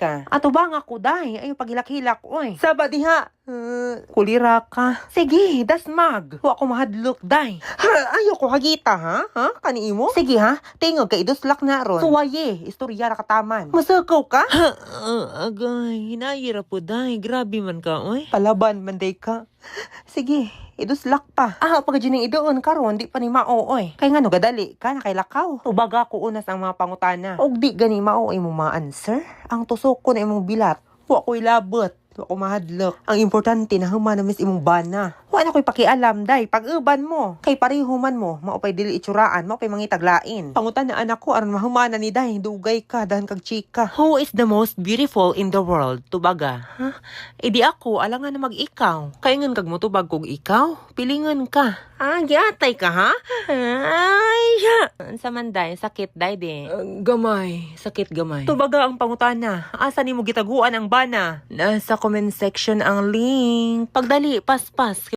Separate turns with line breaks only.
ka. Ato ba nga ko day? Ayaw pagilak-hilak, oy. Saba diha. Kulira ka. Sige, dasmag. Wa ko mahadlok, day. Ha, ayaw ko hagita, ha? Ha? Kaniimo? Sige, ha? Tingog ka, iduslak na ron. Suwaye, istorya ra kataman. Masakaw ka?
Ha, agay, hinayira po day. Grabe man ka, oy.
Palaban, manday ka. Sige, iduslak pa. Pag dyan idoon karon di pa ni mao, oy. Kay nga no, gadali ka, nakailakaw. Tubaga ko unas ang mga pangutana. Og di gani mao imong mga answer. Ang tusok ko na imong bilat. Wa ko'y labot. Wa ko mahadlok. Ang importante na human na mis imong bana. Wa na ko'y pakialam, day. Pag-uban mo. Kay parihuman mo. Maupay dili itsuraan. Maupay mangitaglain. Pangutan na anak ko. Aron mahumana ni day. Dugay ka. Dahan kag chika.
Who is the most beautiful in the world? Tubaga. Ha? Di ako, alangan na mag-ikaw. Kaingan kag mo tubag kog ikaw? Pilingan ka.
Giatay ka, ha?
Ay, sa manday, sakit day di. Gamay, sakit gamay.
Tubaga ang pangutana. Asa ni mo gitaguan ang bana?
Nasa comment section ang link. Pagdali, paspas.